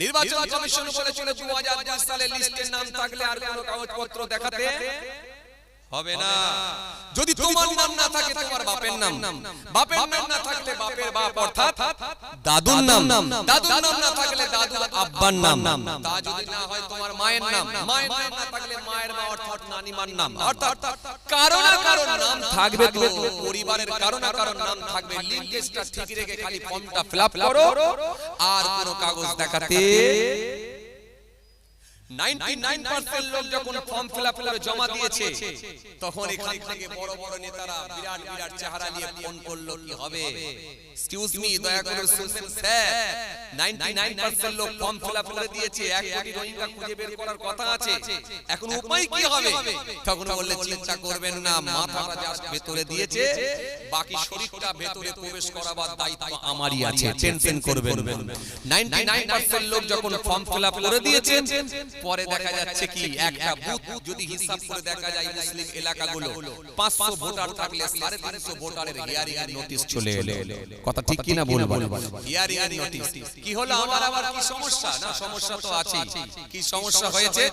নির্বাচন কমিশন বলেছিল 2002 সালের লিস্টের নাম থাকলে আর কোনো কাগজপত্র দেখাতে হবে না। যদি তোমার নাম না থাকে তোমার বাপের নাম, বাপের নাম না থাকলে বাপের বাপ অর্থাৎ দাদুর নাম, দাদুর নাম না থাকলে দাদুর আব্বার নাম, তা যদি না হয় তোমার মায়ের নাম, মায়ের নাম না থাকলে মায়ের মা অর্থাৎ নানিমার নাম, অর্থাৎ কারো না কারো নাম থাকবে তো, পরিবারের কারো না কারো নাম থাকবে। লিঙ্কেজটা ঠিক রেখে খালি ফর্মটা ফিলআপ করো আর কোনো কাগজ দেখাতে 99% লোক যখন ফর্ম ফিলআপ করে জমা দিয়েছে তখন এখান থেকে বড় বড় নেতারা বিরাট বিরাট চেহারা নিয়ে ফোন করলো কি হবে, এক্সকিউজ মি দয়া করে শুনবেন স্যার, 99% লোক ফর্ম ফিলআপ করে দিয়েছে, 1 কোটি রোহিঙ্গা খুঁজে বের করার কথা আছে, এখন উপায় কি হবে? তখন বললে চিন্তা করবেন না, মাথাটা জাস্ট ভেতরে দিয়েছে, বাকি শরীরটা ভেতরে প্রবেশ করাবার দায়িত্ব আমারই আছে, টেনশন করবেন না। 99% লোক যখন ফর্ম ফিলআপ করে দিয়েছে, পরে দেখা যাচ্ছে কি একটা বুথ যদি হিসাব করে দেখা যায় মুসলিম এলাকাগুলো 500 ভোটার থাকলে 350 ভোটারের হিয়ারিং এর নোটিশ চলে এলো। কথা ঠিক কি না বলবো? হিয়ারিং এর নোটিশ কি হলো? আমার আবার কি সমস্যা? না সমস্যা তো আছে। কি সমস্যা হয়েছে?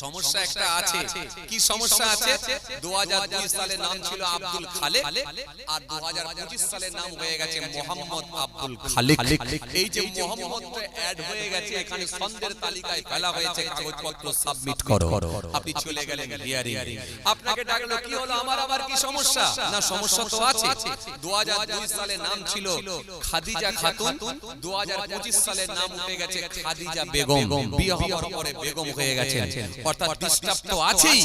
সমস্যা একটা আছে। কি সমস্যা আছে? 2002 সালে নাম ছিল আব্দুল খালেক আর 2025 সালে নাম হয়ে গেছে মোহাম্মদ আব্দুল খালেক। এই যে মোহাম্মদটা অ্যাড হয়ে গেছে এখানে সন্দের তালিকায় ফেলা হয়েছে, কাগজপত্র সাবমিট করো, আপনি চলে গেলেন হিয়ারিং, আপনাকে ডাকলো কি হলো? আমার আবার কি সমস্যা? না সমস্যা তো আছে। 2002 সালে নাম ছিল খাদিজা খাতুন, 2025 সালে নাম উঠে গেছে খাদিজা বেগম, বিয়ে হওয়ার পরে বেগম হয়ে গেছেন, অর্থাৎ ডিস্টার্ব তো আছেই।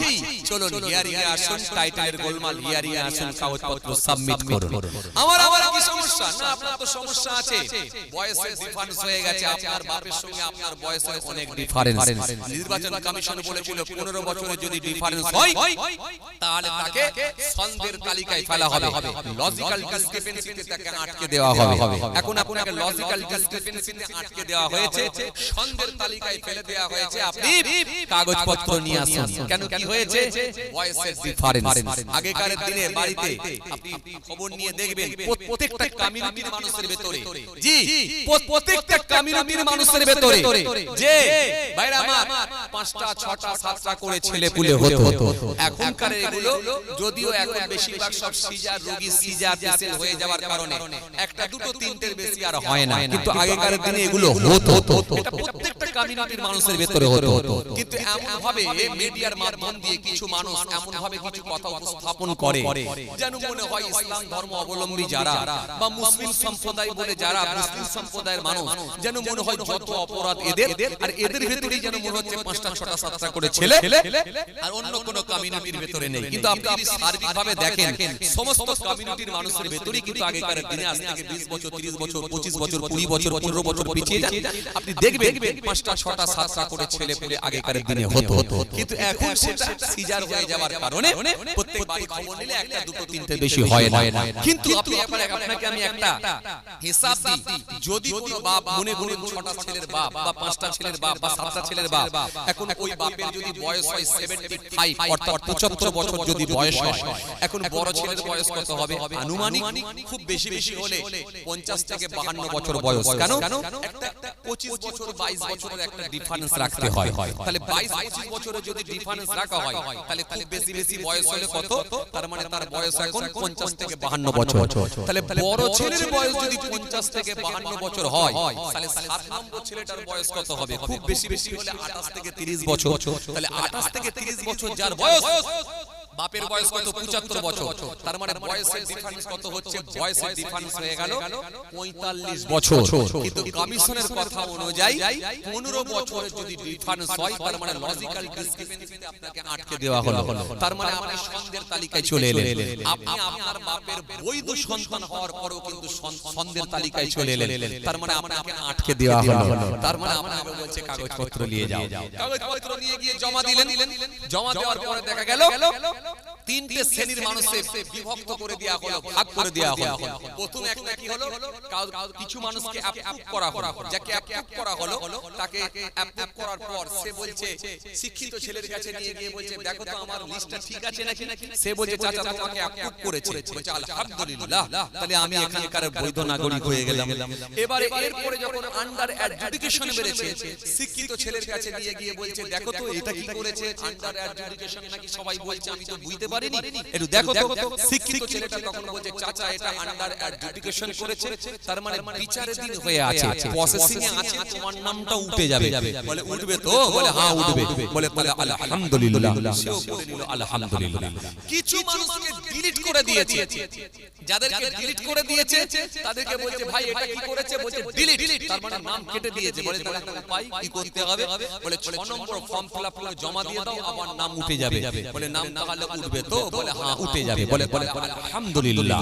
চলুন হিয়ারিং এ আসুন, টাইটেলের গোলমাল, হিয়ারিং এ আসুন, কাগজপত্র সাবমিট করুন। আমার আবার কি সমস্যা? না আপনার তো সমস্যা আছে, বয়সের ডিফারেন্স হয়ে গেছে, আপনার বাপের সঙ্গে আপনার বয়সের অনেক ডিফারেন্স। নির্বাচন কমিশন বলেছিল 15 বছরের যদি ডিফারেন্স হয় তাহলে তাকে সন্দের তালিকায় ফেলা হবে, লজিক্যাল ডিসক্রিপেন্সিতে তাকে আটকে দেওয়া হবে। এখন আপনাকে লজিক্যাল ডিসক্রিপেন্সিতে আটকে দেওয়া হয়েছে, সন্দের তালিকায় ফেলে দেওয়া হয়েছে, আপনি কাগজপত্র নিয়ে আসুন। কেন কি হয়েছে? বয়সের ডিফারেন্স। আগেকার দিনে বাড়িতে আপনি খবর নিয়ে দেখবেন প্রত্যেকটা কমিউনিটির মানুষের ভেতরে, জি প্রত্যেকটা কমিউনিটির মানুষের ভেতরে যে বাইরে আমার 5টা 6টা 7টা করে ছেলে পুলে হতো। এখনকার এগুলো যদিও এখন বেশিরভাগ সব সিজার রোগী, সিজার পেশেন্ট হয়ে যাওয়ার কারণে একটা দুটো তিনটের বেশি আর হয় না, কিন্তু আগেকার দিনে এগুলো হতো। এটা প্রত্যেকটা কমিউনিটির মানুষের ভেতরে হতো। কিন্তু এমন ভাবে মিডিয়ার মাধ্যম দিয়ে কিছু মানুষ এমন ভাবে কিছু কথা উপস্থাপন করে যেন মনে হয় ইসলাম ধর্ম অবলম্বী যারা বা মুসলিম সম্প্রদায় বলে যারা মুসলিম সম্প্রদায়ের মানুষ, যেন মনে হয় যত অপরাধ এদের, আর এদের ভেতরেই যেন মনে হচ্ছে 5টা 6টা 7টা করে ছেলে আর অন্য কোনো কমিউনিটির ভেতরে নেই। কিন্তু আপনি যদি সার্বিকভাবে দেখেন সমস্ত কমিউনিটির মানুষের ভেতরেই কিন্তু আগেকার দিনে আজ থেকে 20 বছর 30 বছর 25 বছর 20 বছর 15 বছর পিছিয়ে যান, আপনি দেখবেন 5টা 6টা 7টা করে ছেলে পেলে আগেকার দিনে হতো। কিন্তু এখন সেটা সিজার হয়ে যাওয়ার কারণে প্রত্যেক বাড়ি খবর নিলে একটা দুটো তিনটে বেশি হয় না। কিন্তু আপনাকে আমি একটা হিসাব দিই, যদি কোনো বাপ মনে করেন 6টা ছেলের বাপ বা 5টা ছেলের বাপ বা 7টা ছেলের বাপ, এখন ওই বাপের যদি বয়স হয় 75 অর্থাৎ 75 বছর যদি বয়স হয়, এখন বড় ছেলের বয়স কত হবে? আনুমানিক খুব বেশি বেশি হলে 50 থেকে 52 বছর বয়স। কেন? একটা 25 বছর 22 বছরের একটা ডিফারেন্স রাখতে হয়। তাহলে 22-25 বছরের যদি ডিফারেন্স রাখা হয় তাহলে খুব বেশি বেশি বয়স হলে কত? তার মানে তার বয়স এখন 50 থেকে 52 বছর। তাহলে বড় ছেলের বয়স যদি 50 থেকে 52 বছর হয় তাহলে 7 নম্বর ছেলেটার বয়স কত হবে? খুব বেশি বেশি হলে 28 থেকে 30 বছর। তাহলে 28 থেকে 30 বছর যার বয়স, বাপের বয়স কত? 75 বছর। তার মানে বয়সের ডিফারেন্স কত হচ্ছে? বয়সের ডিফারেন্স হয়ে গেল 45 বছর। কিন্তু কমিশনের কথা অনুযায়ী 15 বছরের যদি ডিফারেন্স হয় তার মানে লজিক্যাল ডিসক্রিপেন্সিতে আপনাকে আটকে দেওয়া হলো। তার মানে আপনি সন্দের তালিকায় চলে এলেন। আপনি আপনার বাপের বৈধ সন্তান হওয়ার পরেও কিন্তু সন্দের তালিকায় চলে এলেন। তার মানে আপনাকে আটকে দেওয়া হলো। তার মানে আপনাকে বলছে কাগজপত্র নিয়ে যাও। কাগজপত্র নিয়ে গিয়ে জমা দিলেন। জমা দেওয়ার পরে দেখা গেল তিনটে শ্রেণীর মানুষকে বিভক্ত করে দেয়া হলো, ভাগ করে দেয়া হলো। প্রথম একটা কি হলো, কিছু মানুষকে অ্যাপ্রুভ করা হলো, যাকে অ্যাপ্রুভ করা হলো তাকে অ্যাপ্রুভ করার পর সে বলছে শিক্ষিত ছেলের কাছে নিয়ে গিয়ে বলছে দেখো তো আমার লিস্টটা ঠিক আছে নাকি। সে বলছে চাচা তোমাকে অ্যাপ্রুভ করেছে। বলছে আলহামদুলিল্লাহ, তাহলে আমি এখানকার বৈধ নাগরিক হয়ে গেলাম। এবারে এরপরে যখন আন্ডার অ্যাডজুডিকেশন বেড়েছে, শিক্ষিত ছেলের কাছে নিয়ে গিয়ে বলছে দেখো তো এটা কি করেছে, আন্ডার অ্যাডজুডিকেশন নাকি সবাই বলছে আমি তো বুঝতে পারিনি, একটু দেখো তো। শিক্ষিত ছেলেটা তখন বলছে চাচা এটা আন্ডার অ্যাডজুডিকেশন করেছে, তার মানে বিচারের দিন হয়ে আছে, প্রসেসিং এ আছে, তোমার নামটা উঠে যাবে। বলে উঠবে তো? বলে হ্যাঁ উঠবে। বলে তাহলে আলহামদুলিল্লাহ, সেও বলে নিল আলহামদুলিল্লাহ। কিছু মানুষকে ডিলিট করে দিয়েছে, যাদেরকে ডিলিট করে দিয়েছে তাদেরকে বলছে ভাই এটা কি করেছে, বলছে ডিলিট, তার মানে নাম কেটে দিয়েছে। বলে তাহলে একটা উপায় কি করতে হবে, বলে 6 নম্বর ফর্ম ফিলআপ করে জমা দিয়ে দাও, আবার নাম উঠে যাবে। বলে নাম তাহলে উঠবে তো? বলে হ্যাঁ উঠে যাবে। বলে আলহামদুলিল্লাহ।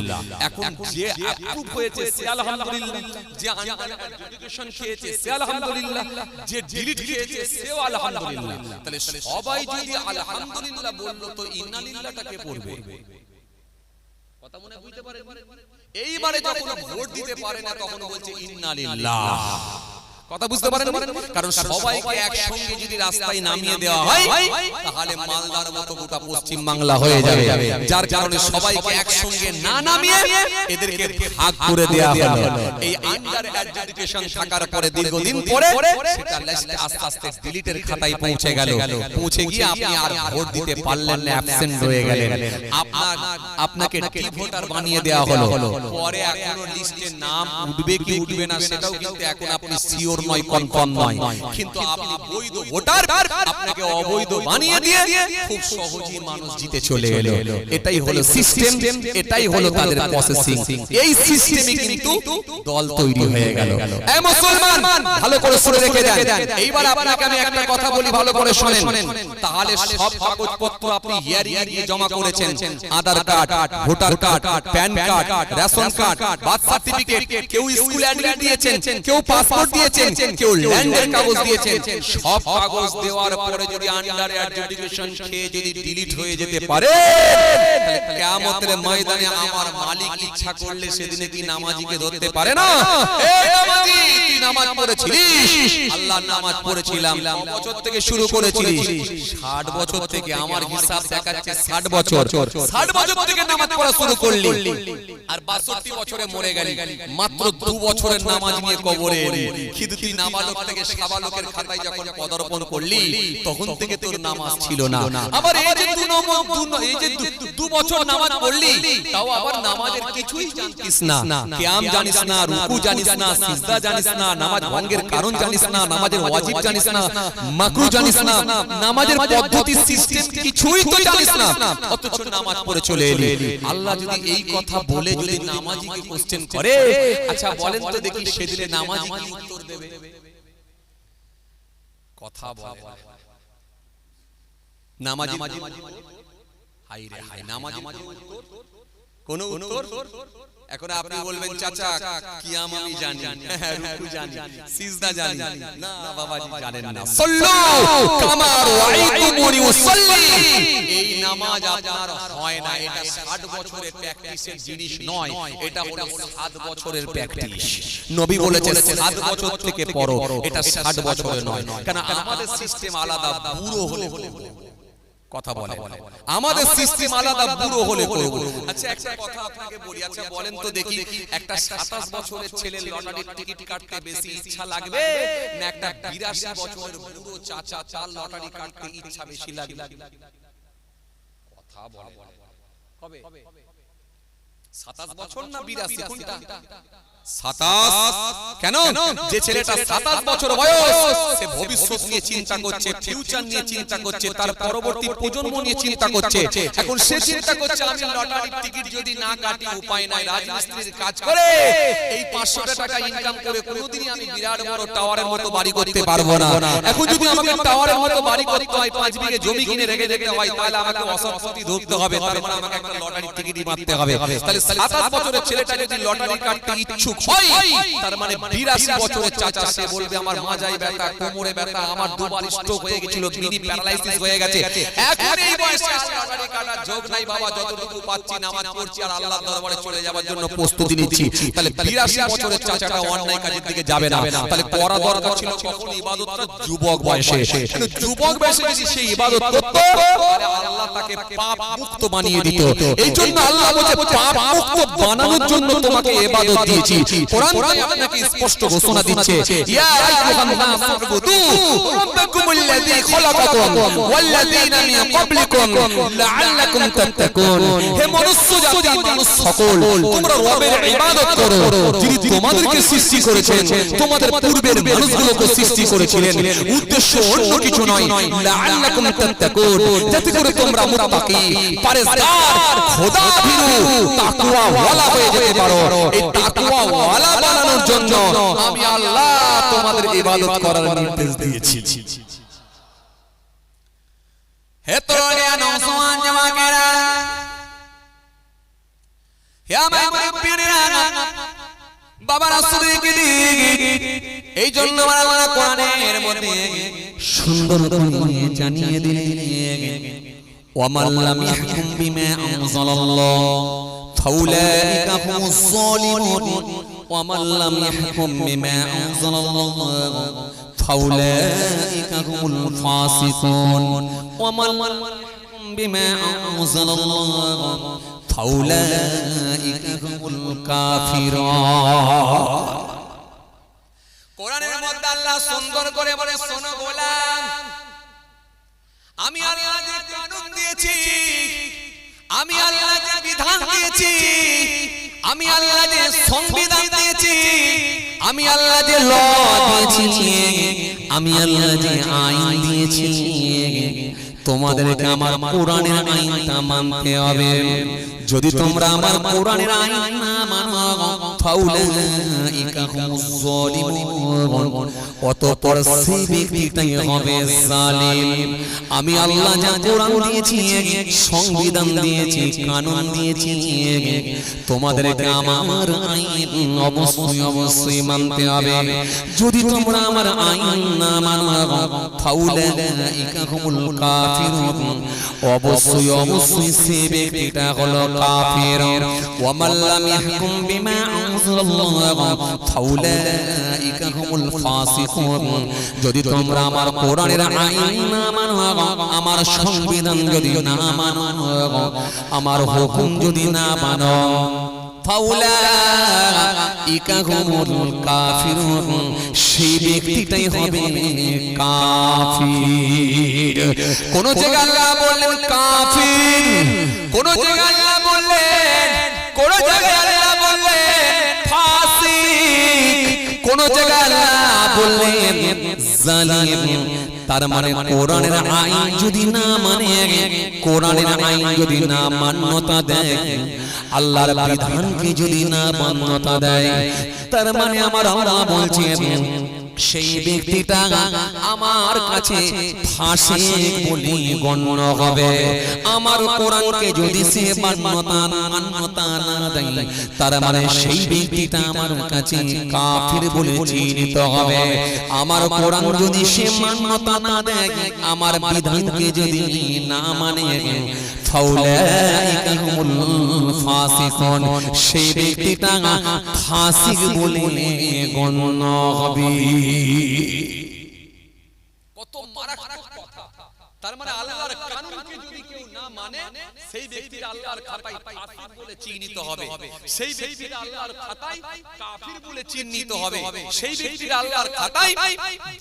এখন যে অ্যাপ্রুভ হয়েছে সে আলহামদুলিল্লাহ, যে আন্ডার অ্যাডজুডিকেশন খেয়েছে সে আলহামদুলিল্লাহ, যে ডিলিট খেয়েছে সেও আলহামদুলিল্লাহ। তাহলে সবাই যদি আলহামদুলিল্লাহ বললো তো ইন্নালিল্লাহটাকে পড়বে। কথা মনে বুঝতে পারেন? এইবারে যখন ভোট দিতে পারে না তখন বলছে ইন্নালিল্লাহ। কথা বুঝতে পারেন? কারণ সবাইকে একসঙ্গে যদি রাস্তায় নামিয়ে দেওয়া হয় তাহলে মালদার মতো গোটা পশ্চিম বাংলা হয়ে যাবে, যার কারণে সবাইকে একসঙ্গে না নামিয়ে এদেরকে ভাগ করে দেওয়া হলো। এই আন্ডার অ্যাডজুডিকেশন থাকার পরে দীর্ঘদিন পরে সেটা লিস্টে আস্তে আস্তে ডিলিটের খাতায় পৌঁছে গেল। পৌঁছে গিয়ে আপনি আর ভোট দিতে পারলেন না, অ্যাবসেন্ট হয়ে গেলেন। আপনাকে ডি ভোটার বানিয়ে দেওয়া হলো। পরে এখনো লিস্টে নাম উঠবে কি উঠবে না সেটাও কিন্তু এখন আপনি সিওর নয়, কনফার্ম নয়, কিন্তু আপনি বৈধ ভোটার, আপনাকে অবৈধ বানিয়ে দিয়ে খুব সহজেই মানুষ জিতে চলে এলো। এটাই হলো সিস্টেম, এটাই হলো তাদের প্রসেসিং। এই সিস্টেমে কিন্তু দল তৈরি হয়ে গেল। এই মুসলমান ভালো করে শুনে রেখে দেন। এইবার আপনাকে আমি একটা কথা বলি, ভালো করে শুনেন। তাহলে সব কাগজপত্র আপনি হিয়ারিং দিয়ে জমা করেছেন, Aadhaar card, voter card, PAN card, ration card, birth certificate, কেউ স্কুল অ্যাডমিট দিয়েছেন, কেউ পাসপোর্ট দিয়েছেন, কেউ ল্যান্ডের কাগজ দিয়েছেন। সব কাগজ দেওয়ার পরে যদি আন্ডার অ্যাডজুডিকেশন খেয়ে যদি ডিলিট হয়ে যেতে পারে তাহলে কিয়ামতের ময়দানে আমার মালিক ইচ্ছা করলে সেদিনে কি নামাজিকে ধরতে পারে না? এই নামাজি তুই নামাজ পড়েছিস? আল্লাহ নামাজ পড়েছিলাম। কত বছর থেকে শুরু করেছিস? 60 বছর থেকে। আমার হিসাব দেখাচ্ছে 60 বছর। 60 বছর থেকে নামাজ পড়া শুরু করলি আর 62 বছরে মরে গেলি। মাত্র 2 বছরের নামাজ নিয়ে কবরে এলি। কিন্তু তুই নাবালক থেকে সাবালকের খাতায় যখন পদার্পণ করলি তখন থেকে তোর নামাজ ছিল না। আবার এই যে 2 বছর নামাজ পড়লি তাও আবার নামাজের কিছুই জানিস না, কিয়াম জানিস না, রুকু জানিস না, সিজদা জানিস না, নামাজ ভঙ্গের কারণ জানিস না, নামাজের ওয়াজিব জানিস না, মাকরু জানিস না, নামাজের পদ্ধতি সিস্টেম কিছুই তো জানিস না, অথচ নামাজ পড়ে চলে এলি। আল্লাহ যদি এই কথা বলে যদি নামাজিকে কোশ্চেন করে, আচ্ছা বলেন তো দেখি সেদিনে নামাজি কি উত্তর দেবে? কথা বলে নামাজি হাই রে হাই, নামাজি কোন উত্তর? এখন আপনি বলবেন চাচা কিয়াম আমি জানি, রুকু জানি, সিজদা জানি। না বাবাজি জানেন না। সাল্লু কামা রাআইতুমুনি উসাল্লি। এই নামাজ আপনার হয় না, এটা 60 বছরের প্র্যাকটিসের জিনিস নয়, এটা হলো 7 বছরের প্র্যাকটিস। নবী বলেছেন 7 বছর থেকে পড়ো, এটা 60 বছরের নয়। কারণ আমাদের সিস্টেম আলাদা, বুড়ো হলে কথা বলে, আমাদের সিস্টেম আলাদা, বুড়ো হলে করব। আচ্ছা একটা কথা আপনাকে বলি, আচ্ছা বলেন তো দেখি একটা 27 বছরের ছেলে লটারির টিকিট কাটতে বেশি ইচ্ছা লাগবে না একটা 82 বছরের বুড়ো চাচা চাল লটারি কাটতে ইচ্ছা বেশি লাগবে? কথা বলে কবে 27 বছর না 82? কোনটা 27? কেন? যে ছেলেটা 27 বছর বয়স সে ভবিষ্যৎ নিয়ে চিন্তা করছে, ফিউচার নিয়ে চিন্তা করছে, তার পরবর্তী প্রজন্ম নিয়ে চিন্তা করছে। এখন সে চিন্তা করছে আমি লটারির টিকিট যদি না কাটি উপায় নাই, রাজমিস্ত্রির কাজ করে এই 500 টাকা ইনকাম করে কোনোদিনই আমি বিরাট বড় টাওয়ারের মতো বাড়ি করতে পারবো না। এখন যদি আমাকে টাওয়ারের মতো বাড়ি করতে হয়, 5 বিঘে জমি কিনে রেখে দিতে হয়, তাহলে আমাকে অসৎপথে ধরতে হবে, তার মানে আমাকে একটা লটারির টিকিটই মারতে হবে। তাহলে 27 বছরের ছেলেটা যদি লটারি কাটতে ইচ্ছুক ইচ্ছুক হয়, তার মানে 82 বছরের চাচা, সে বলবে আমার মাজায় ব্যথা, কোমরে ব্যথা, আমার দুবার স্ট্রোক হয়ে গিয়েছিল, মিনি প্যারালাইসিস হয়ে গেছে, এখন এই বয়সে আল্লাহর বাড়ি কাটার যোগ নাই বাবা, যতটুকু পাচ্ছি নামাজ পড়ছি আর আল্লাহর দরবারে চলে যাওয়ার জন্য প্রস্তুতি নিচ্ছি। তাহলে 82 বছরের চাচাটা অন্যায় কাজের দিকে যাবে না। তাহলে করা দরকার ছিল কখন ইবাদতটা? যুবক বয়সে। কিন্তু যুবক বয়সে যদি সে ইবাদত করত, তাহলে আল্লাহ তাকে পাপ মুক্ত বানিয়ে দিত। এই জন্য আল্লাহ বলে পাপ মুক্ত বানানোর জন্য তোমাকে ইবাদত দিয়েছি। কোরআন আপনাকে স্পষ্ট ঘোষণা দিচ্ছে, ইয়া আইয়ুহান নাস উবুদু রাব্বাকুমুল্লাযী খলাকাকুম ওয়াল্লাযীনা মিন ক্বাবলিকুম লাআল্লাকুম তাত্তাকুন। হে মনুষ্য জাতি, মানুষ সকল, তোমরা রবের ইবাদত করো যিনি তোমাদেরকে সৃষ্টি করেছেন, তোমাদের পূর্বের মানুষগুলোকে সৃষ্টি করেছিলেন। উদ্দেশ্য অন্য কিছু নয়, লাআল্লাকুম তাত্তাকুন, যাতে করে তোমরা মুত্তাকি, পরহেজগার, খোদাভীরু, তাকওয়া ওয়ালা হয়ে যেতে পারো। এই তাকওয়া ওয়ালা বানানোর জন্য আমি আল্লাহ তোমাদের ইবাদত করার নির্দেশ দিয়েছি। হে তরুণী নওজওয়ান জাওয়াকেরা, হে আমার মুরব্বিরা, বাবারা সুদীকে এই জন্য আমরা কোরআনের মধ্যে সুন্দর করে জানিয়ে দিলেন, ওয়ামান লাম ইয়াহকুম বিমা আনজালাল্লাহ ফাউলাইকা হুমুজ যালিমুন ওয়ামান লাম ইয়াহকুম বিমা আনজালাল্লাহ ফাউলাইকা হুমুল ফাসিকুন ওয়ামান লাম ইয়াহকুম বিমা আনজালাল্লাহ ফাউলাইকা হুমুল কাফিরুন। কোরআনের মধ্যে আল্লাহ সুন্দর করে বলে, শোনো গোলাম, আমি আল্লাহ যে কানুন দিয়েছি, আমি আল্লাহ যে বিধান দিয়েছি, আমি আল্লাহ যে সংবিধান দিয়েছি, আমি আল্লাহ যে ল দিয়েছি, আমি আল্লাহ যে আইন দিয়েছি, তোমাদেরকে আমার কোরআনের আইনটা মানতে হবে। যদি তোমরা আমার কোরআনের আইন না মানো, ফাউলাইকা হুমুজ যালিমুন, অতঃপর সেই ব্যক্তিটাই হবে জালিম। আমি আল্লাহ যা কোরআন দিয়েছি, সংবিধান দিয়েছি, কানুন দিয়েছি, তোমাদেরকে আমার আইন অবশ্যই অবশ্যই মানতে হবে। যদি তোমরা আমার আইন না মানো, ফাউলাইকা হুমুল কাফিরুন, অবশ্যই অবশ্যই সেই ব্যক্তিটা হলো কাফির। ওয়ামান লাম ইয়াহকুম বিমা আনজালাল্লাহ ফাউলাইকা হুমুল ফাসিকুন, যদি তোমরা আমার কোরআনের আইন না মানো, আমার সংবিধান যদি না মানো, আমার হুকুম যদি না মানো, ফাউলাইকা হুমুল কাফিরুন, সেই ব্যক্তিটাই হবে কাফির। কোন জায়গায় আল্লাহ বললেন কাফির, কোন জায়গায় আল্লাহ বললেন, কোন জায়গায় আল্লাহ বললেন ফাসিক, কোন জায়গায় আল্লাহ বললেন জালিম। তার মানে কোরআনের আইন যদি না মানে, কোরআনের আইন যদি না মান্যতা দেয়, আল্লাহর বিধানকে যদি না মান্যতা দেয়, তার মানে আমার আল্লাহ বলছেন সেই ব্যক্তিটা আমার কাছে ফাসিক বলে গণ্য হবে। আমার কোরআনকে যদি সে মান্যতা না দেয়, তার মানে সেই ব্যক্তিটা আমার কাছে কাফির বলে চিহ্নিত হবে। আমার কোরআন যদি সে মান্যতা না দেয়, আমার বিধানকে যদি না মানে, ফাউলাইকা হুমুল ফাসিকুন, সেই ব্যক্তিটা ফাসিক বলে গণ্য হবে। কত মারাত্মক কথা! তার মানে আল্লাহর কানুনকে যদি কেউ না মানে, সেই ব্যক্তিটা আল্লাহর খাতায় ফাসিক বলে চিহ্নিত হবে, সেই ব্যক্তিটা আল্লাহর খাতায় কাফির বলে চিহ্নিত হবে, সেই ব্যক্তিটা আল্লাহর খাতায়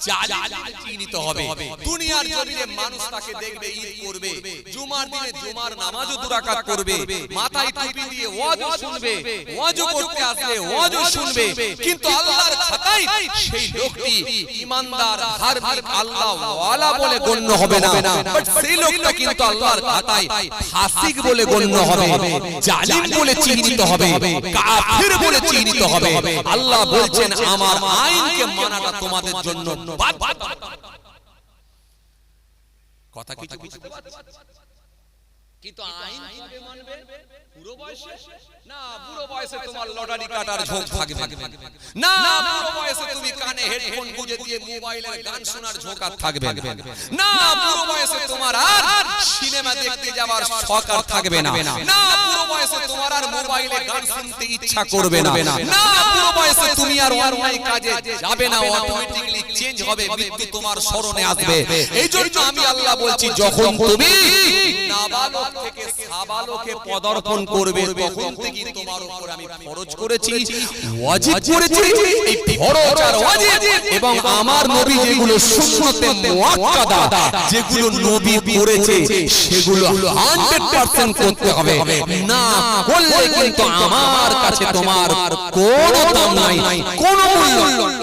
জালিম চিহ্নিত হবে। দুনিয়ার জমিনে মানুষ তাকে দেখবে, ঈদ করবে, জুমার দিনে জুমার নামাজও দুই রাকাত পড়বে, মাথায় টুপি দিয়ে ওয়াজও শুনবে, ওয়াজও করতে আসবে, ওয়াজও শুনবে, কিন্তু আল্লাহর খাতায় সেই লোকটি ঈমানদার, ধার্মিক, আল্লাহ ওয়ালা বলে গণ্য হবে না। বাট সেই লোকটা কিন্তু আল্লাহর খাতায় ফাসিক বলে গণ্য হবে, জালিম বলে চিহ্নিত হবে, কাফির বলে চিহ্নিত হবে। আল্লাহ বলছেন আমার আইনকে মানাটা তোমাদের জন্য বাধ্যবাধকতা। কথা কি বুঝতে পারছেন? কিন্তু আইন কবে মানবে? বুড়ো বয়সে? না, বুড়ো বয়সে তোমার লটারি কাটার ঝোঁক থাকবে না, বুড়ো বয়সে তুমি কানে হেডফোন গুঁজে দিয়ে মোবাইলের গান শোনার ঝোঁক আর থাকবে না, বুড়ো বয়সে তোমার আর সিনেমা দেখতে যাওয়ার শখ আর থাকবে না, বুড়ো বয়সে তোমার আর মোবাইলে গান শুনতে ইচ্ছা করবে না, বুড়ো বয়সে তুমি আর অন্যায় কাজে যাবে না, অটোমেটিক্যালি চেঞ্জ হবে, মৃত্যু তোমার স্মরণে আসবে। এই জন্য আমি আল্লাহ বলছি, যখন তুমি নাবালক থেকে সাবালকে পদার্পণ করবে, তখন থেকে তোমার উপর আমি ফরজ করেছি, ওয়াজিব করেছি। এই ফরজ আর ওয়াজিব এবং আমার নবী যেগুলো সুন্নতে মুআক্কাদা, যেগুলো নবী করেছে, সেগুলো 100% করতে হবে। না করলে কিন্তু আমার কাছে তোমার কোনো দাম নাই, কোনো মূল্য নাই।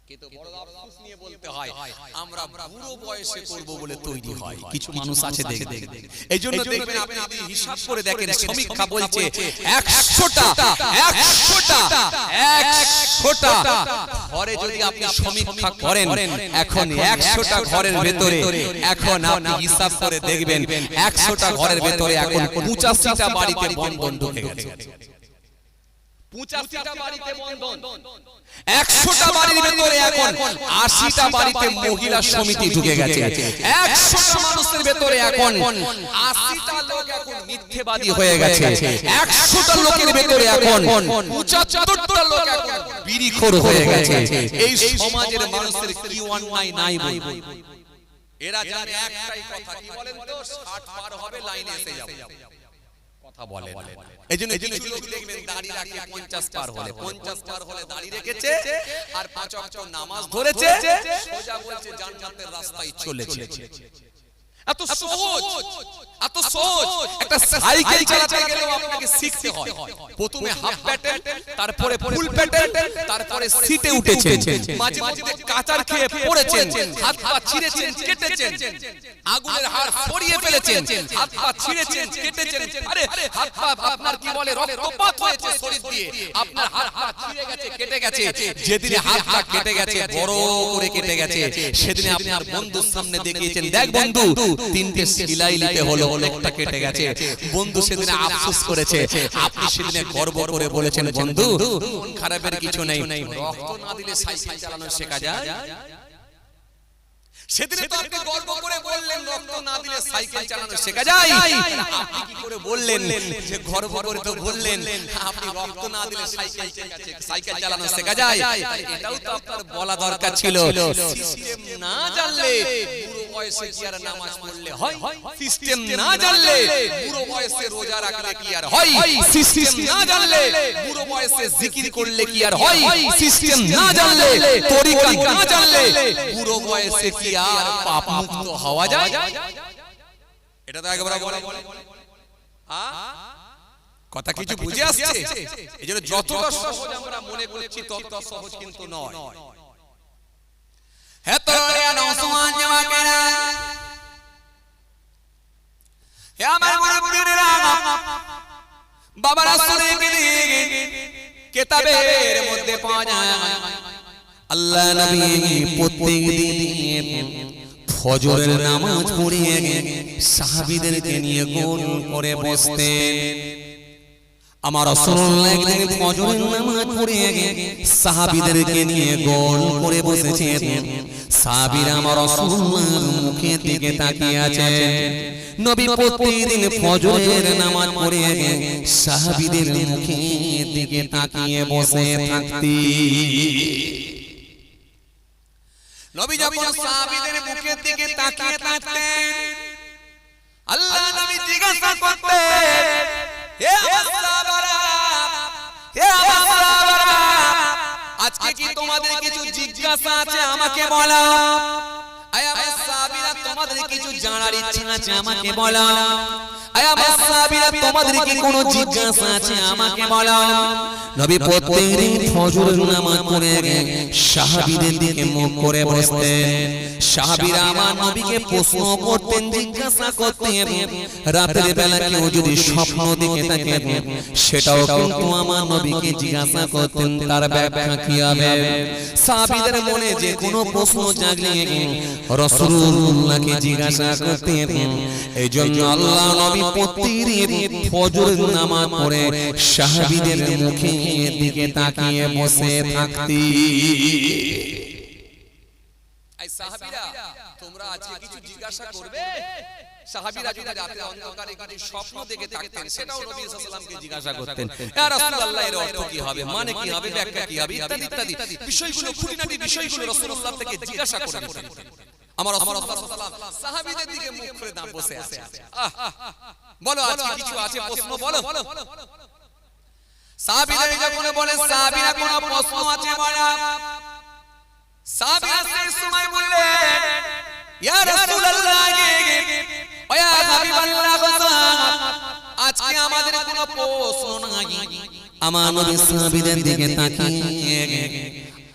কিন্তু বড় আফসোস নিয়ে বলতে হয়, আমরা বুড়ো বয়সে করব বলে তৈরি হয় কিছু মানুষ আছে, দেখবে। এইজন্য দেখবেন আপনি হিসাব করে দেখেন, সমীক্ষা বলছে 100টা ঘরে যদি আপনি সমীক্ষা করেন, এখন 100টা ঘরের ভেতরে এখন আপনি হিসাব করে দেখবেন 100টা ঘরের ভেতরে এখন 85টা বাড়িতে বন্ধন ঢুকে গেছে। 85টা বাড়িতে বন্ধন, 100টা বাড়ির ভেতরে এখন 80টা বাড়িতে মহিলা সমিতি ঢুকে গেছে। 100টা মানুষের ভেতরে এখন 80টা লোক এখন মিথ্যেবাদী হয়ে গেছে। 100টা লোকের ভেতরে এখন 75টা লোক এখন বিড়িখোর হয়ে গেছে। এই সমাজের মানুষের কি অন্যায় নাই বলবো? এরা জানে একটাই কথা, কি বলেন তো, 60 পার হবে লাইনে এসে যাব কথা বলে। এইজন্য কিছু লোক দেখবেন দাড়ি রাখে 50 পার হলে, 50 পার হলে দাড়ি রেখেছে আর 5 ওয়াক্ত নামাজ ধরেছে, সোজা বলছে জান্নাতের রাস্তায় চলেছে। এত সহজ, এত সহজ। একটা সাইকেল চালাতে গেলেও আপনাকে শিখতে হয়। প্রথমে হাফ প্যাটেল, তারপরে ফুল প্যাটেল, তারপরে সিটে উঠেছেন, মাঝে মাঝে কাঁচার খেয়ে পড়েছেন, হাত পা ছিঁড়েছেন, কেটেছেন, আগুনের হাড় ফড়িয়ে ফেলেছেন, হাত পা ছিঁড়েছেন, কেটেছেন, আরে হাত পা আপনার কি বলে রক্তপাত হয়েছে শরীর দিয়ে, আপনার হাত পা ছিঁড়ে গেছে, কেটে গেছে। যেদিনে হাত পা কেটে গেছে, বড় করে কেটে গেছে, সেদিনে আপনার বন্ধুর সামনে দেখিয়েছেন, দেখ বন্ধু 3টে সেলাই নিতে হলো, একটা কেটে গেছে। বন্ধু সেদিনে আফসোস করেছে, আপনি সেদিনে গর্ব করে বলেছেন, বন্ধু মন খারাপের কিছু নেই, রক্ত না দিলে সাইকেল চালানো শেখা যায়। সেদিনে তো আপনি গর্ব করে বললেন রক্ত না দিলে সাইকেল চালানো শেখা যায়। আপনি কি করে বললেন যে গর্ব করে তো বললেন আপনি রক্ত না দিলে সাইকেল চালানো শেখা যায়? এটাও তো আপনার বলা দরকার ছিল। সিস্টেম না জানলে বুড়ো বয়সে কি আর নামাজ পড়লে হয়? সিস্টেম না জানলে বুড়ো বয়সে রোজা রাখলে কি আর হয়? সিস্টেম না জানলে বুড়ো বয়সে জিকির করলে কি আর হয়? সিস্টেম না জানলে, তরিকা না জানলে বুড়ো বয়সে কি আর পাপ মুক্ত হওয়া যায়? এটা তো একবার বলে কথা কিছু বুঝে আসছে? এজন্য যতটা সহজ আমরা মনে করছি ততটা সহজ কিন্তু নয়। হে তোরে নওজওয়ান জওয়াকেরা, হে আমার মুরব্বিরা, বাবারা শুনে কিতাবের মধ্যে পাওয়া যায় আল্লাহ নবী প্রত্যেকদিন ফজরের নামাজ পড়িয়ে সাহাবীদেরকে নিয়ে গোল করে বসতেন। আমার রাসূলুল্লাহ একদিন ফজরের নামাজ পড়িয়ে সাহাবীদেরকে নিয়ে গোল করে বসেছেন। সাহাবীরা আমার রাসূলুল্লাহর মুখের দিকে তাকিয়ে আছে। নবী প্রতিদিন ফজরের নামাজ পড়িয়ে সাহাবীদের মুখের দিকে তাকিয়ে বসে থাকতেন। নবী যখন সাহাবীদের মুখের দিকে তাকিয়ে থাকতেন, আল্লাহ নবী জিজ্ঞাসা করতেন, হে আমার সাহাবারা, হে আমার সাহাবারা, আজকে কি তোমাদের কিছু জিজ্ঞাসা আছে আমাকে বলো? আয় আমার সাহাবীরা, তোমাদের কিছু জানার ইচ্ছা আছে আমাকে বলো? আয় আমার সাহাবীরা তোমাদের কি কোনো জিজ্ঞাসা আছে আমাকে বলো নবী প্রত্যেকদিন ফজরের নামাজ পড়ে সাহাবীদের দিকে মুখ করে বসতেন সাহাবীরা আমার নবীকে প্রশ্ন করতেন জিজ্ঞাসা করতেন রাতের বেলা কেউ যদি স্বপ্ন দেখে থাকে সেটাও কিন্তু আমার নবীকে জিজ্ঞাসা করতেন তার ব্যাখ্যা কি হবে সাহাবীদের মনে যে কোনো প্রশ্ন জাগলে রাসূলুল্লাহকে জিজ্ঞাসা করতেন এইজন্য আল্লাহ নবী প্রতিদিন ফজরের নামাজ পড়ে সাহাবীদের মুখের দিকে তাকিয়ে বসে থাকতেন এই সাহাবীরা তোমরা আজকে কিছু জিজ্ঞাসা করবে সাহাবীরা যদি রাতে অন্ধকারে কিছু স্বপ্ন দেখে থাকতেন সেটাও নবী সাল্লাল্লাহু আলাইহি ওয়াসাল্লামকে জিজ্ঞাসা করতেন ইয়া রাসূলুল্লাহ এর অর্থ কি হবে মানে কি হবে ব্যাখ্যা কি হবে ইত্যাদি ইত্যাদি বিষয়গুলো খুঁটিনাটি বিষয়গুলো রাসূলুল্লাহ থেকে জিজ্ঞাসা করতেন আমার রাসূলুল্লাহ সাল্লাল্লাহু আলাইহি ওয়াসাল্লাম সাহাবীদের দিকে মুখ করে দাঁড়িয়ে বসে আছে বলো আজকে কিছু আছে প্রশ্ন বলো সাহাবীরা যখন বলে সাহাবীরা কোন প্রশ্ন আছে বলা সাহাবীরা সেই সময় বললেন ইয়া রাসূলুল্লাহ ওয়া ইয়া হাবিবাল্লাহ আজকে আমাদের কোনো প্রশ্ন নাই আমার নবী সাহাবীদের দিকে তাকিয়ে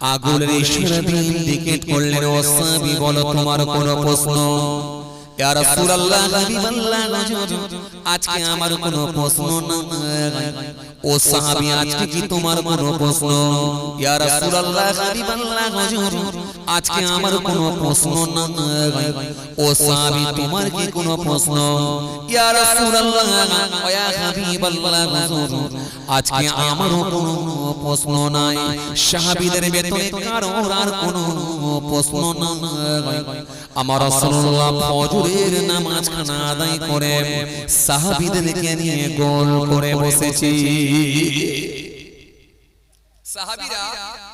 আগুনের ইশারা দিয়ে ইন্ডিকেট করলেন ও সাহাবী বলো তোমার কোনো প্রশ্ন ইয়া রাসূলুল্লাহ হাবিবাল্লাহ আজকে আমার কোনো প্রশ্ন নাই ও সাহাবী আজকে কি তোমার কোনো প্রশ্ন ইয়া রাসূলুল্লাহ হাবিবাল্লাহ আজকে আমার কোনো প্রশ্ন নাই ও সাহাবী তোমার কি কোনো প্রশ্ন ইয়া রাসূলুল্লাহ ওয়া ইয়া হাবিবাল্লাহ আজকে আমারও কোনো প্রশ্ন নাই সাহাবীদের ভেতরে কারোর আর কোনো প্রশ্ন নাই আমার রাসূলুল্লাহ ফজরের নামাজ খানা আদায় করে সাহাবীদেরকে নিয়ে গোল করে বসেছি সাহাবীরা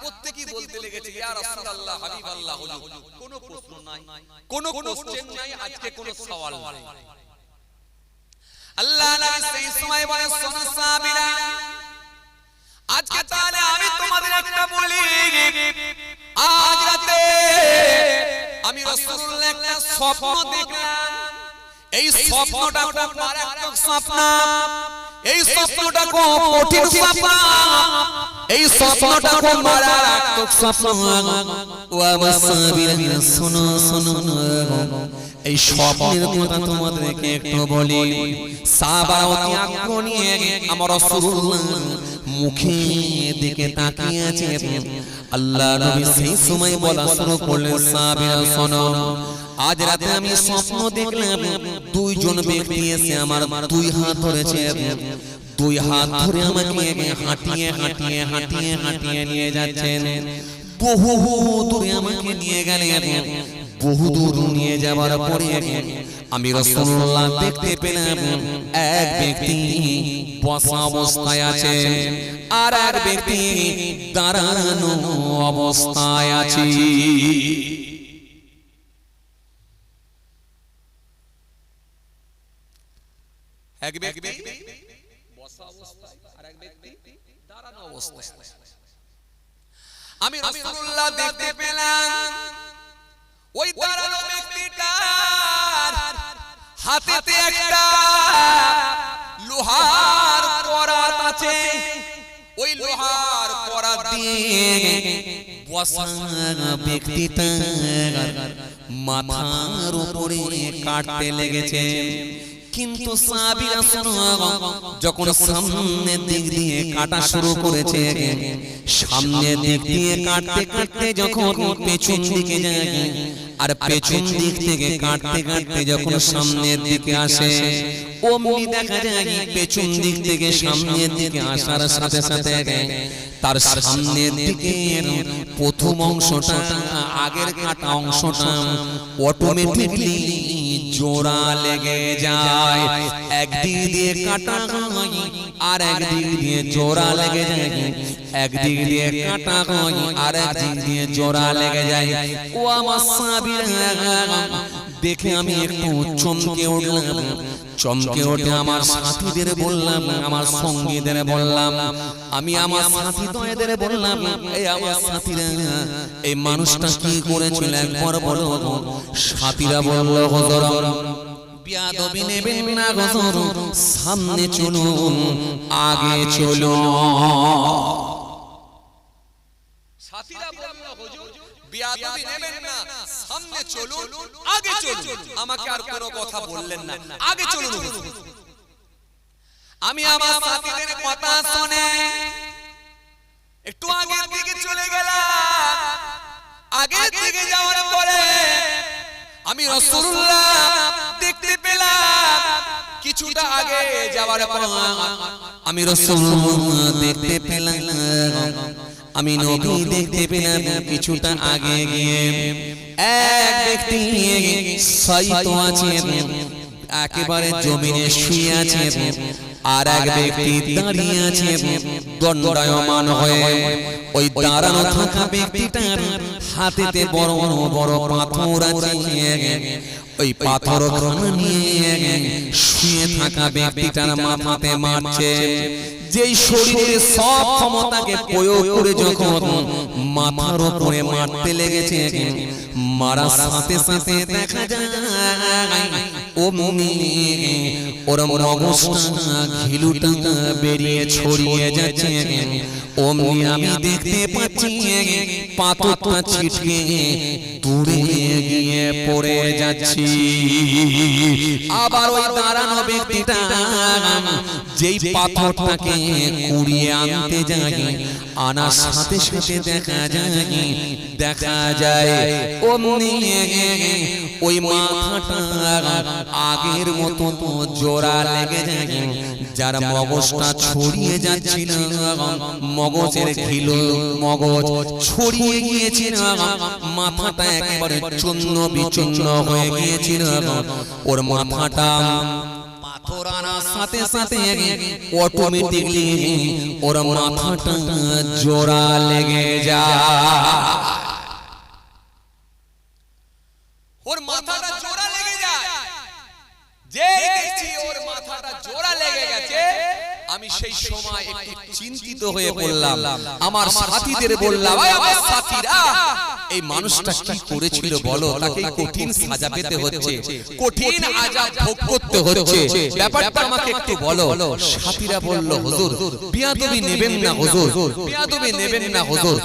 প্রত্যেকই বলতে লেগেছে ইয়া রাসূলুল্লাহ হাবিবাল্লাহ কোনো প্রশ্ন নাই কোনো কোশ্চেন নাই আজকে কোনো সওয়াল নাই আল্লাহ নবী সেই সময় বলে শোনো সাহাবীরা আজকে তাহলে আমি তোমাদের একটা বলি আজ রাতে আমি রাসূলুল্লাহ একটা স্বপ্ন দেখলাম এই স্বপ্নটা খুব মারাত্মক স্বপ্ন এই স্বপ্নটা খুব কঠিন স্বপ্ন এই স্বপ্নটা খুব মারাত্মক স্বপ্ন ও আমার সাহাবীরা শোনো শোনো এই স্বপ্নের কথা তোমাদেরকে একটু বলি সাহাবারা অতি আগ্রহ নিয়ে আমার রাসূলুল্লাহ মুখের দিকে তাকিয়ে আছে আল্লাহ নবী সেই সময় বলা শুরু করলেন সাহাবীরা শোনো আজ রাতে আমি স্বপ্ন দেখলাম দুইজন ব্যক্তি এসে আমার দুই হাত ধরেছে দুই হাত ধরে আমাকে হাঁটিয়ে হাঁটিয়ে হাঁটিয়ে হাঁটিয়ে নিয়ে যাচ্ছেন বহু দূরে আমাকে নিয়ে গেলেন বহু দূর নিয়ে যাওয়ার পরে আমি রাসূলুল্লাহ দেখতে পেলাম এক ব্যক্তি বসা অবস্থায় আছে আর এক ব্যক্তি দাঁড়ানো অবস্থায় আছে এক ব্যক্তি বসা অবস্থায় আর এক ব্যক্তি দাঁড়ানো অবস্থায় আমি রাসূলুল্লাহ দেখতে পেলাম ওই দাঁড়ানো ব্যক্তিটার হাতেতে একটা লোহার করাত আছে ওই লোহার করাত দিয়ে বসা ব্যক্তিটার মাথার উপরে কাটতে লেগেছে কিন্তু সাহাবীরা শোনো যখন সামনের দিক দিয়ে কাটা শুরু করেছে সামনের দিক দিয়ে কাটতে কাটতে যখন পেছন দিকে যায় আর পেছন দিক থেকে কাটতে কাটতে যখন সামনের দিকে আসে অমনি দেখা যায় পেছন দিক থেকে সামনের দিকে আসার সাথে সাথে তার সামনের দিকে প্রথম অংশটা আগের কাটা অংশটা অটোমেটিকলি জোড়া লেগে যায় একদিক দিয়ে কাটা হয় আর একদিক দিয়ে জোড়া লেগে যায় একদিক দিয়ে কাটা হয় আর একদিক দিয়ে জোড়া লেগে যায় ও আমার সাহাবীরা দেখে আমি একটু চমকে উঠলাম চমকে উঠে আমার সাথীদের বললাম আমার সঙ্গীদের বললাম আমি আমার সাথীদের বললাম এই আমার সাথীরা এই মানুষটা কি করেছিল একবার বলো সাথীরা বলল হুজুর বিয়াদবি নেবেন না হুজুর, সামনে চলুন, আগে চলুন। সাথীরা বলল হুজুর বিয়াদবি নেবেন না, সামনে চলুন, আগে চলুন। আমাকে আর কোনো কথা বললেন না, আগে চলুন হুজুর। আমি আমার সাথীদের কথা শুনে একটু আগের দিকে চলে গেলাম। আগের দিকে যাওয়ার পরে আমি রাসূলুল্লাহ দেখতে পেলাম। কিছুটা আগে যাওয়ার পর আমি রাসূলুল্লাহ দেখতে পেলাম, আমি নবী দেখতে পেলাম। কিছুটা আগে গিয়ে এক ব্যক্তি শায়িত আছে, একেবারে জমিনে শুয়ে আছে, আর এক ব্যক্তি দাঁড়িয়ে আছে দণ্ডায়মান হয়ে। ওই দাঁড়ানো থাকা ব্যক্তিটার হাতেতে বড় বড় পাথর আছে। ওই পাথর নিয়ে শুয়ে থাকা ব্যক্তিটার মাথাতে মারছে। যেই শরীরের সব ক্ষমতাকে প্রয়োগ করে যখন মাথার উপরে মারতে লেগেছে, মারার সাথে সাথে দেখা যায় অমনি ওর মগজটা ঘিলুটা বেরিয়ে ছড়িয়ে যাচ্ছে। অমনি আমি দেখতে পাচ্ছি পাথরটা ছিটকে দূরে গিয়ে পড়ে যাচ্ছি। আবার ওই দাঁড়ানো ব্যক্তিটা যেই পাথরটাকে কুড়িয়ে আনতে যায়, আনার সাথে সাথে দেখা যায় অমনি ওই মাথাটা আগের মতো জোড়া লেগে যায়। যার মগজটা ছড়িয়ে যাচ্ছিল, মগজের ঘিলু মগজ ছড়িয়ে গিয়েছিল, মাথাটা একেবারে চূর্ণ বিচূর্ণ হয়ে গিয়েছিল। ওর মাথাটা পাথর আনার সাথে সাথে অটোমেটিকলি ওর মাথাটা জোড়া লেগে যায়। ওর মাথাটা জোড়া লেগে যায়। যে দেখছি ওর মাথাটা জোড়া লেগে গেছে, আমি সেই সময় একটু চিন্তিত হয়ে পড়লাম। আমার সাথীদের বললাম, আমার সাথীরা এই মানুষটা কি করেছিল বলো? তাকে কঠিন সাজা পেতে হচ্ছে, কঠিন আযাব ভোগ করতে হচ্ছে, ব্যাপারটা আমাকে একটু বলো। সাথীরা বলল, হুজুর বিয়াদবি নেবেন না হুজুর, বিয়াদবি নেবেন না হুজুর,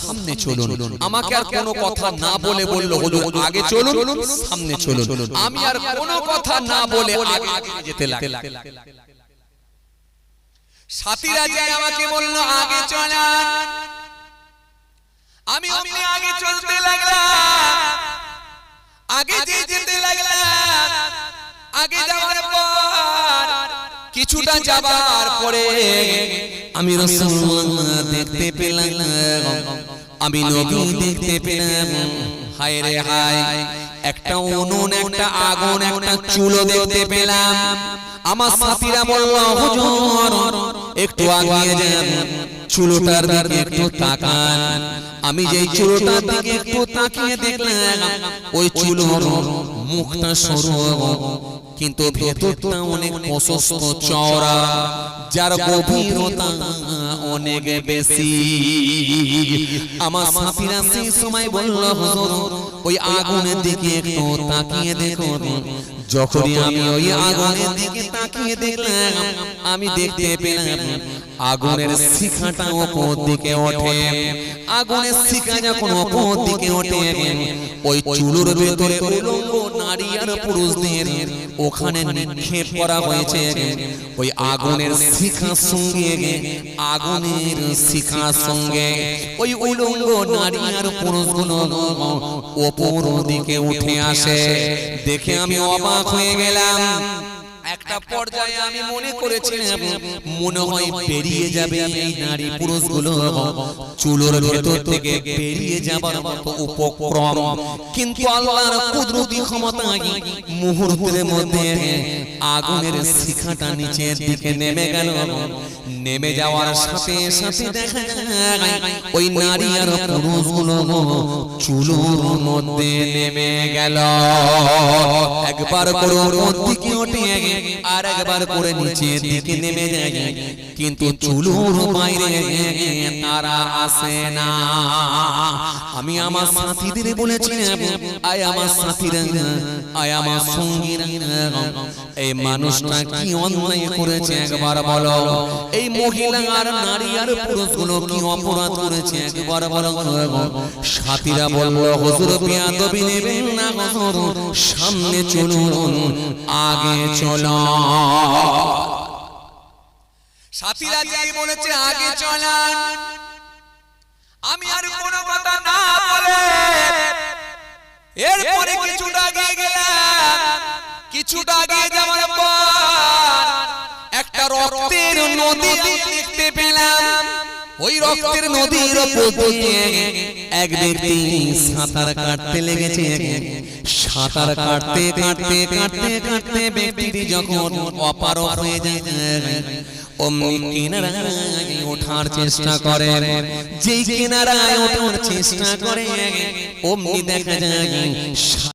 সামনে চলুন। আমাকে আর কোনো কথা না বলে বলল, হুজুর আগে চলুন, সামনে চলুন। আমি আর কোনো কথা না বলে আগে যেতে লাগলাম। সাথীরা যে আমাকে বলল আগে চলেন, আমি অমনি আগে চলতে লাগলাম। আগে যেতে লাগলাম। আগে যাওয়ার পর কিছুটা যাবার পরে আমি রাসূলুল্লাহ দেখতে পেলাম, আমি নবী দেখতে পেলাম। হায় রে হায়, একটা উনুন, একটা আগুন, একটা চুলো দেখতে পেলাম। আমার সাথীরা বলল, হুজুর একটু আগিয়ে যান, চুলোটার দিকে একটু তাকান। আমি যেই চুলোটার দিকে একটু তাকিয়ে দেখলাম, ওই চুলোর মুখটা সরু কিন্তু ভেতরটা অনেক প্রশস্ত চওড়া, যার গভীরতা অনেক বেশি। আমার সাথীরা সেই সময় বলল, হুজুর ওই আগুনের দিকে একটু তাকিয়ে দেখুন। যখনই আমি ওই আগুনের দিকে তাকিয়ে দেখলাম, আমি দেখতে পেলাম আগুনের শিখাটা উপর দিকে ওঠে। আগুনের শিখা যখন উপর দিকে ওঠে, ওই চুলোর ভেতরে উলঙ্গ নারী আর পুরুষদের ওখানে নিক্ষেপ করা হয়েছে। ওই আগুনের শিখার সঙ্গে, আগুনের শিখার সঙ্গে ওই উলঙ্গ নারী আর পুরুষগুলো উপর দিকে উঠে আসে। দেখে আমি অবাক হয়ে গেলাম। একটা পর্যায়ে আমি মনে করেছিলাম মনে হয় বেরিয়ে যাবে এই নারী পুরুষগুলো, চুলোর ভেতর থেকে বেরিয়ে যাবার মতো উপক্রম। কিন্তু আল্লাহর কুদরতি ক্ষমতায় মুহূর্তের মধ্যে আগুনের শিখাটা নিচের দিকে নেমে গেল। নেমে যাওয়ার সাথে সাথে দেখা যায় ওই নারী আর পুরুষগুলো চুলোর মধ্যে নেমে গেল। একবার করে উপর দিকে ওঠে, আর একবার করে নিচের দিকে নেমে যায়। কিন্তু চুলোর বাইরে তারা আসে না। আমি আমার সাথীদের বলেছিলাম, আয় আমার সাথীরা, আয় আমার সঙ্গীরা, এই মানুষটা কি অন্যায় করেছে একবার বলো। এই মহিলা আর নারী আর পুরুষগুলো কি অপরাধ করেছে একবার বলো। সাথীরা বলল, হুজুর বেয়াদবি নেবেন না হুজুর, সামনে চলুন, আগে চলো। সাথীরা যে বলেছে আগে চলান, আমি আর কোনো কথা না বলে এরপরে কিছুটা আগে গেলাম। কিছুটা আগে যাওয়ার পর একটা রক্তের নদী দেখতে পেলাম। ওই রক্তের নদীর উপর দিয়ে এক ব্যক্তি সাঁতার কাটতে লেগেছে। সাঁতার কাটতে কাটতে কাটতে কাটতে ব্যক্তিটি যখন অপার হয়ে যায়, অমনি কিনারায় ওঠার চেষ্টা করে। যেই কিনারায় ওঠার চেষ্টা করে, অমনি দেখা যায়